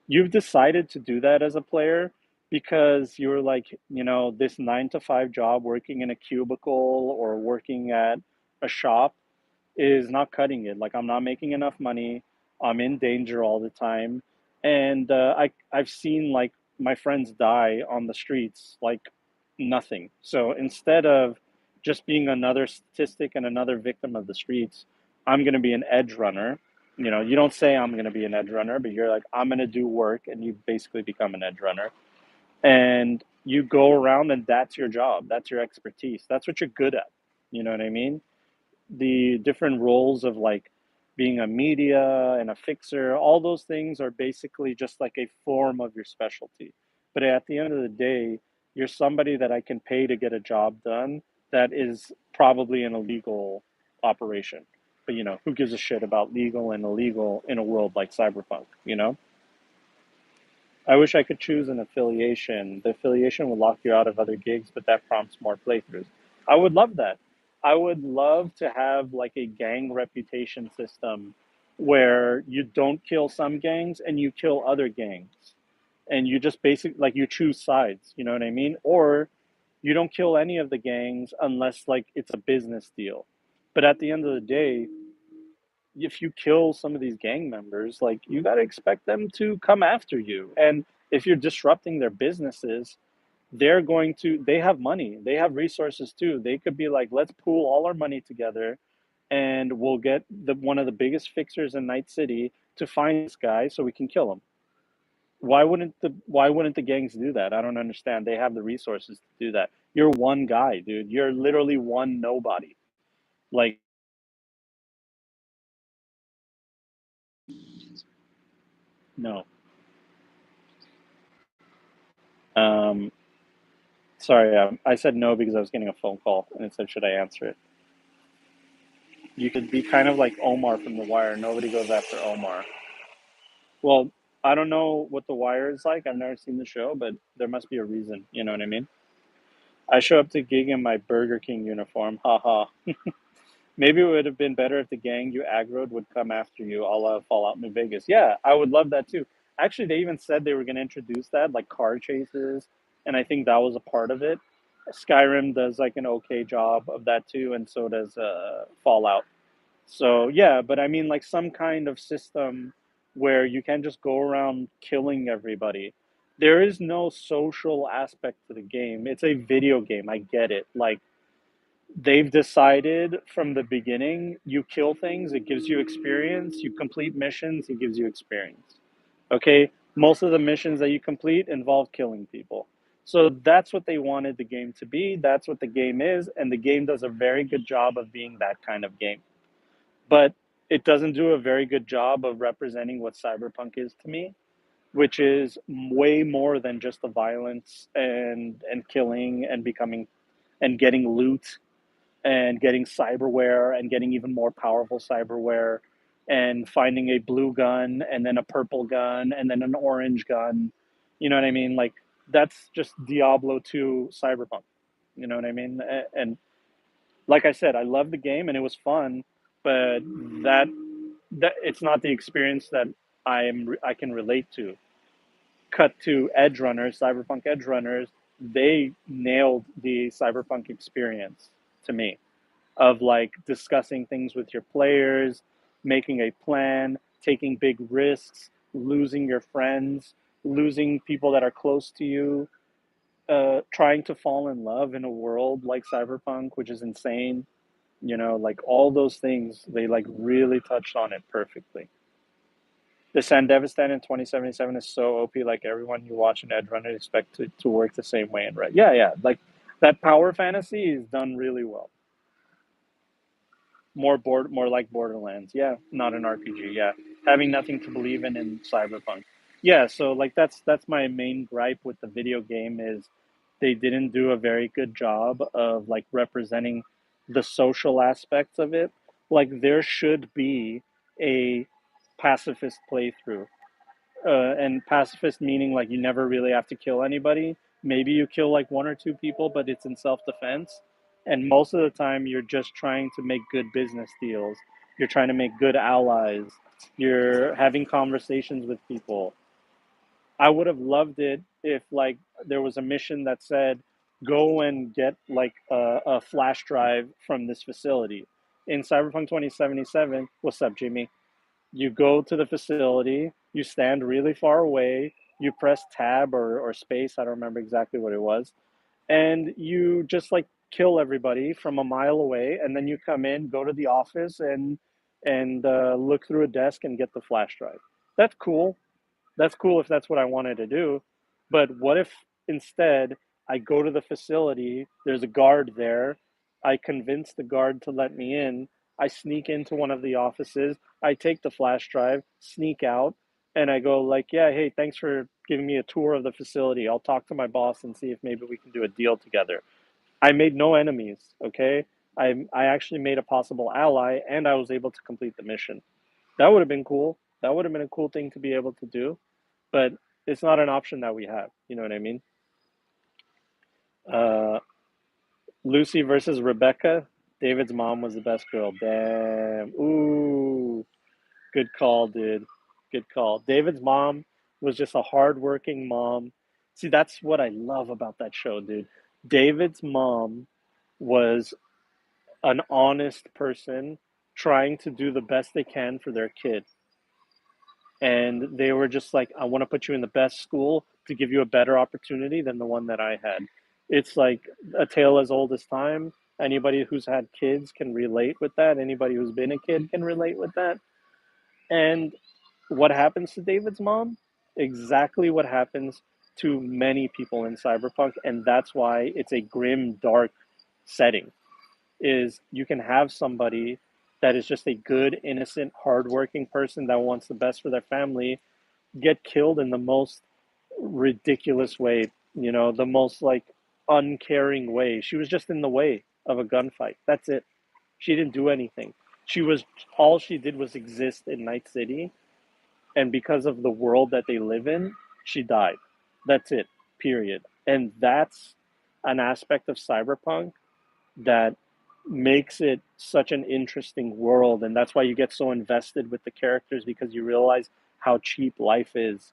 you've decided to do that as a player because you're like, this 9 to 5 job working in a cubicle or working at a shop is not cutting it. Like, I'm not making enough money. I'm in danger all the time. And I've seen like my friends die on the streets, like nothing. So instead of just being another statistic and another victim of the streets, I'm going to be an edge runner. You don't say I'm going to be an edge runner, but you're like, I'm going to do work, and you basically become an edge runner. And you go around, and that's your job. That's your expertise. That's what you're good at. You know what I mean? The different roles of like being a media and a fixer, all those things are basically just like a form of your specialty. But at the end of the day, you're somebody that I can pay to get a job done that is probably an illegal operation. But who gives a shit about legal and illegal in a world like cyberpunk, you know? I wish I could choose an affiliation. The affiliation will lock you out of other gigs, but that prompts more playthroughs. I would love that. I would love to have like a gang reputation system where you don't kill some gangs and you kill other gangs. And you just basically like you choose sides, you know what I mean? Or you don't kill any of the gangs unless like it's a business deal. But at the end of the day, if you kill some of these gang members, like you got to expect them to come after you. And if you're disrupting their businesses, they have money, they have resources too. They could be like, let's pool all our money together and we'll get one of the biggest fixers in Night City to find this guy so we can kill him. Why wouldn't the gangs do that? I don't understand. They have the resources to do that. You're one guy, dude. You're literally one nobody. Like, no. Um, Sorry, I said no because I was getting a phone call and it said, should I answer it? You could be kind of like Omar from The Wire. Nobody goes after Omar. Well, I don't know what The Wire is like. I've never seen the show, but there must be a reason. You know what I mean? I show up to gig in my Burger King uniform. Haha. Maybe it would have been better if the gang you aggroed would come after you, a la Fallout New Vegas. Yeah, I would love that too. Actually, they even said they were going to introduce that, like car chases, and I think that was a part of it. Skyrim does like an okay job of that too, and so does Fallout. So yeah, but I mean like some kind of system where you can just go around killing everybody. There is no social aspect to the game. It's a video game. I get it. Like they've decided from the beginning, you kill things, it gives you experience. You complete missions, it gives you experience. Okay? Most of the missions that you complete involve killing people. So that's what they wanted the game to be. That's what the game is, and the game does a very good job of being that kind of game, but it doesn't do a very good job of representing what cyberpunk is to me, which is way more than just the violence and killing and becoming and getting loot and getting cyberware and getting even more powerful cyberware and finding a blue gun and then a purple gun and then an orange gun. You know what I mean? Like that's just Diablo 2 cyberpunk. You know what I mean? And like I said, I love the game and it was fun, but that that it's not the experience that I can relate to. Cut to Edge Runners, Cyberpunk Edge Runners, they nailed the Cyberpunk experience to me of like discussing things with your players, making a plan, taking big risks, losing your friends, losing people that are close to you, trying to fall in love in a world like Cyberpunk, which is insane. You know, like all those things, they like really touched on it perfectly. The Sandevistan in 2077 is so OP. Like everyone you watch in Edge Runner expect to work the same way in Red. Yeah, yeah. Like that power fantasy is done really well. More like Borderlands. Yeah, not an RPG. Yeah, having nothing to believe in Cyberpunk. Yeah, so like that's my main gripe with the video game is they didn't do a very good job of like representing the social aspects of it. Like there should be a pacifist playthrough, and pacifist meaning like you never really have to kill anybody. Maybe you kill like one or two people, but it's in self defense. And most of the time, you're just trying to make good business deals. You're trying to make good allies. You're having conversations with people. I would have loved it if like there was a mission that said, go and get like a flash drive from this facility. In Cyberpunk 2077, what's up, Jimmy? You go to the facility, you stand really far away, you press tab or space, I don't remember exactly what it was, and you just like kill everybody from a mile away, and then you come in, go to the office, and look through a desk and get the flash drive. That's cool. That's cool if that's what I wanted to do. But what if instead I go to the facility, there's a guard there, I convince the guard to let me in, I sneak into one of the offices, I take the flash drive, sneak out, and I go like, "Yeah, hey, thanks for giving me a tour of the facility. I'll talk to my boss and see if maybe we can do a deal together." I made no enemies, okay? I actually made a possible ally and I was able to complete the mission. That would have been cool. That would have been a cool thing to be able to do. But It's not an option that we have. You know what I mean? Uh, Lucy versus Rebecca. David's mom was the best girl. Damn. Ooh, good call, dude. Good call. David's mom was just a hardworking mom. See, that's what I love about that show, dude. David's mom was an honest person trying to do the best they can for their kid. And they were just like, I want to put you in the best school to give you a better opportunity than the one that I had. It's like a tale as old as time. Anybody who's had kids can relate with that. Anybody who's been a kid can relate with that. And what happens to David's mom? Exactly what happens to many people in cyberpunk, and that's why it's a grim, dark setting. Is you can have somebody that is just a good, innocent, hardworking person that wants the best for their family get killed in the most ridiculous way, the most like uncaring way. She was just in the way of a gunfight. That's it. She didn't do anything. She was all she did was exist in Night City, and because of the world that they live in, she died. That's it. Period. And that's an aspect of cyberpunk that makes it such an interesting world, and that's why you get so invested with the characters, because you realize how cheap life is.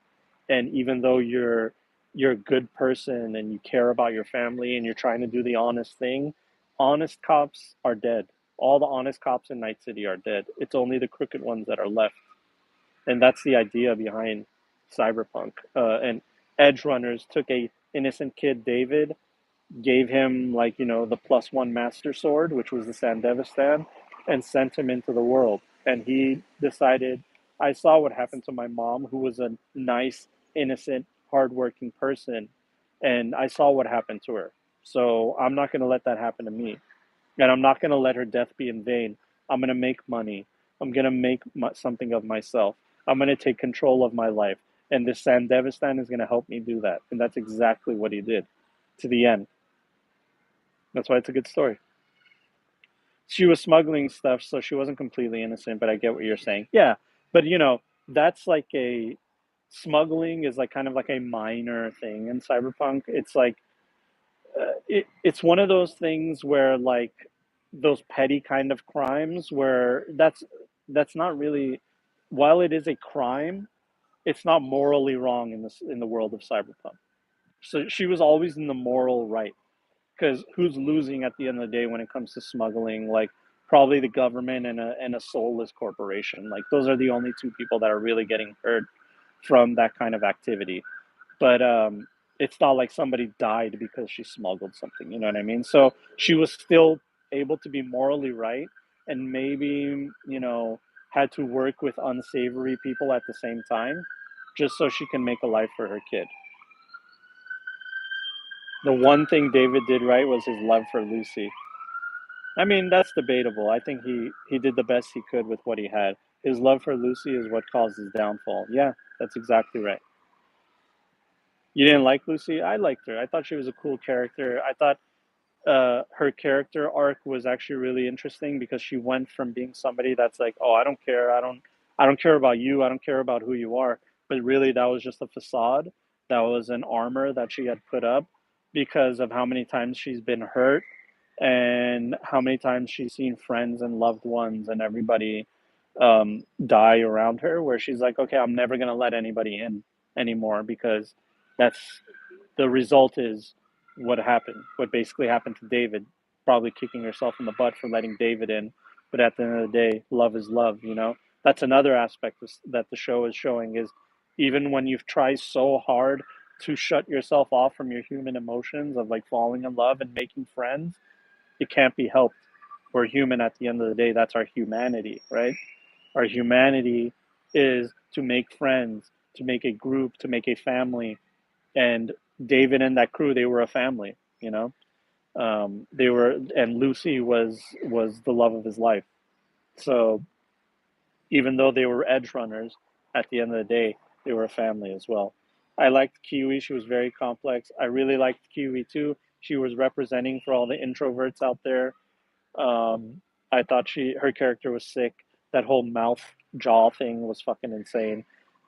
And even though you're a good person and you care about your family and you're trying to do the honest thing, honest cops are dead. All the honest cops in Night City are dead. It's only the crooked ones that are left. And that's the idea behind cyberpunk. And edge runners took a innocent kid, David, gave him, like, the +1 master sword, which was the Sandevistan, and sent him into the world. And he decided, I saw what happened to my mom, who was a nice, innocent, hardworking person, and I saw what happened to her. So I'm not going to let that happen to me, and I'm not going to let her death be in vain. I'm going to make money. I'm going to make something of myself. I'm going to take control of my life, and this Sandevistan is going to help me do that. And that's exactly what he did to the end. That's why it's a good story. She was smuggling stuff, so she wasn't completely innocent, but I get what you're saying. Yeah, but that's like a smuggling is like kind of like a minor thing in cyberpunk. It's like it's one of those things where, like, those petty kind of crimes where that's not really, while it is a crime, it's not morally wrong in the world of cyberpunk. So she was always in the moral right, because who's losing at the end of the day when it comes to smuggling? Like, probably the government and a soulless corporation. Like, those are the only two people that are really getting hurt from that kind of activity. But it's not like somebody died because she smuggled something. You know what I mean? So she was still able to be morally right, and maybe had to work with unsavory people at the same time, just so she can make a life for her kid. The one thing David did right was his love for Lucy. I mean, that's debatable. I think he did the best he could with what he had. His love for Lucy is what caused his downfall. Yeah, that's exactly right. You didn't like Lucy? I liked her. I thought she was a cool character. I thought her character arc was actually really interesting, because she went from being somebody that's like, oh, I don't care, I don't care about you, I don't care about who you are, but really that was just a facade, that was an armor that she had put up because of how many times she's been hurt, and how many times she's seen friends and loved ones and everybody die around her, where she's like, okay, I'm never going to let anybody in anymore, because that's the result is what basically happened to David, probably kicking herself in the butt for letting David in. But at the end of the day, love is love. That's another aspect that the show is showing, is even when you've tried so hard to shut yourself off from your human emotions of like falling in love and making friends, it can't be helped. We're human at the end of the day. That's our humanity, right? Our humanity is to make friends, to make a group, to make a family. And David and that crew, they were a family. They were, and Lucy was the love of his life. So even though they were edge runners, at the end of the day, they were a family as well. I liked Kiwi. She was very complex. I really liked Kiwi too. She was representing for all the introverts out there. I thought her character was sick. That whole mouth jaw thing was fucking insane.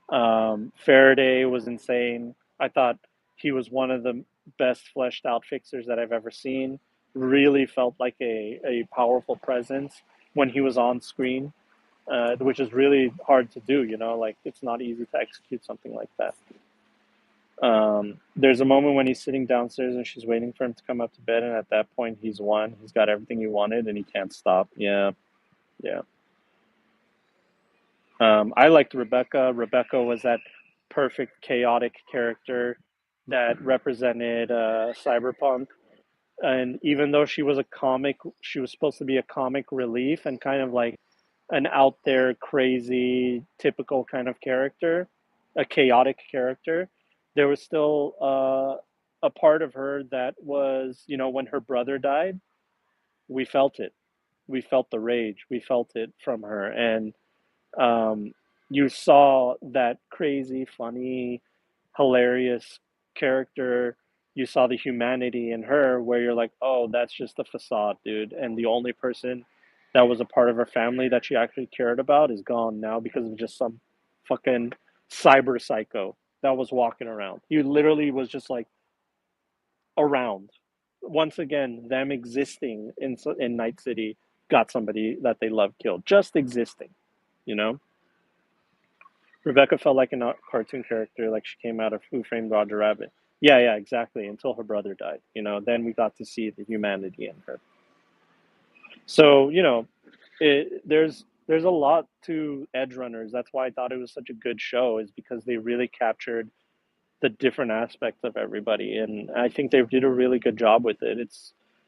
Faraday was insane. I thought he was one of the best fleshed out fixers that I've ever seen. Really felt like a powerful presence when he was on screen, which is really hard to do, you know, like it's not easy to execute something like that. There's a moment when he's sitting downstairs and she's waiting for him to come up to bed, and at that point he's won. He's got everything he wanted and he can't stop. Yeah, yeah. I liked Rebecca. Rebecca was that perfect chaotic character that represented cyberpunk. And even though she was a comic, she was supposed to be a comic relief and kind of like an out there, crazy, typical kind of character, a chaotic character. There was still a part of her that was, you know, when her brother died, we felt it. We felt the rage. We felt it from her. And um, you saw that crazy, funny, hilarious character. You saw the humanity in her, where you're like, oh, that's just a facade, dude. And the only person that was a part of her family that she actually cared about is gone now because of just some fucking cyber psycho that was walking around. He literally was just like around. Once again, them existing in Night City got somebody that they love killed. Just existing, you know? Rebecca felt like a cartoon character, like she came out of Who Framed Roger Rabbit. Yeah, yeah, exactly. Until her brother died, you know, then we got to see the humanity in her. So, you know, there's a lot to Edge Runners. That's why I thought it was such a good show, is because they really captured the different aspects of everybody, and I think they did a really good job with it.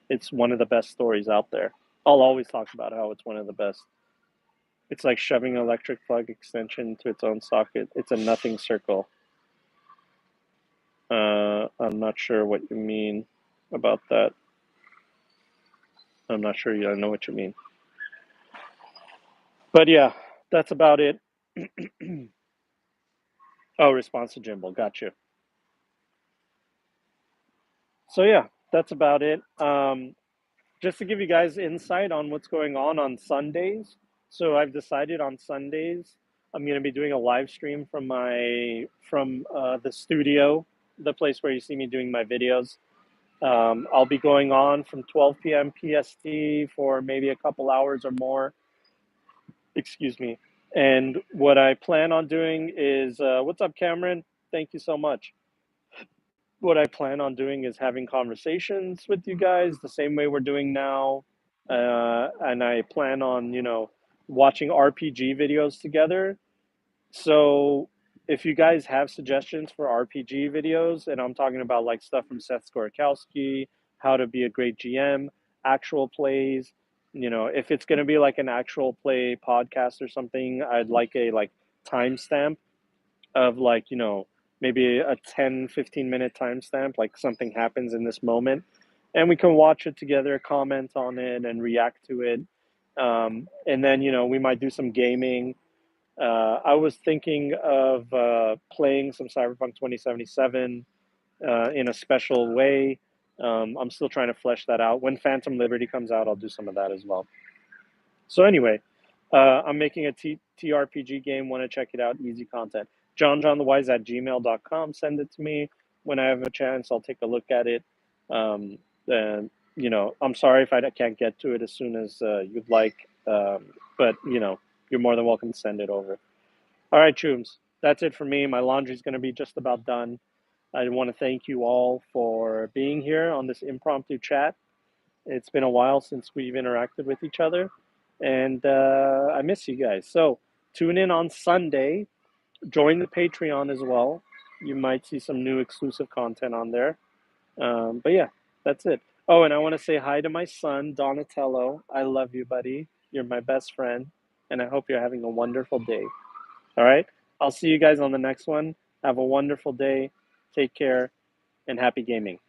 It's one of the best stories out there. I'll always talk about how it's one of the best. It's like shoving an electric plug extension to its own socket. It's a nothing circle. I'm not sure what you mean about that. I'm not sure I know what you mean. But yeah, that's about it. Oh, response to Jimbo. Got you. So yeah, that's about it. Just to give you guys insight on what's going on Sundays. So I've decided on Sundays I'm going to be doing a live stream from the studio, the place where you see me doing my videos. I'll be going on from 12 p.m. PST for maybe a couple hours or more. Excuse me. And what I plan on doing is, what's up, Cameron? Thank you so much. What I plan on doing is having conversations with you guys the same way we're doing now. And I plan on, you know, watching RPG videos together. So if you guys have suggestions for RPG videos, and I'm talking about like stuff from Seth Skorikowski, how to be a great GM, actual plays, you know, if it's going to be like an actual play podcast or something, I'd like a like timestamp of like, you know, maybe a 10-15 minute timestamp, like something happens in this moment, and we can watch it together, comment on it, and react to it. And then, you know, we might do some gaming. I was thinking of playing some Cyberpunk 2077 in a special way. I'm still trying to flesh that out. When Phantom Liberty comes out, I'll do some of that as well. So anyway, I'm making a TRPG game. Want to check it out? Easy content. JonJonTheWise at gmail.com. Send it to me when I have a chance. I'll take a look at it. And you know, I'm sorry if I can't get to it as soon as you'd like, but you know, you're more than welcome to send it over. All right, Chooms. That's it for me. My laundry's going to be just about done. I want to thank you all for being here on this impromptu chat. It's been a while since we've interacted with each other, and I miss you guys. So tune in on Sunday. Join the Patreon as well. You might see some new exclusive content on there. But yeah, that's it. Oh, and I want to say hi to my son, Donatello. I love you, buddy. You're my best friend, and I hope you're having a wonderful day. All right? I'll see you guys on the next one. Have a wonderful day. Take care, and happy gaming.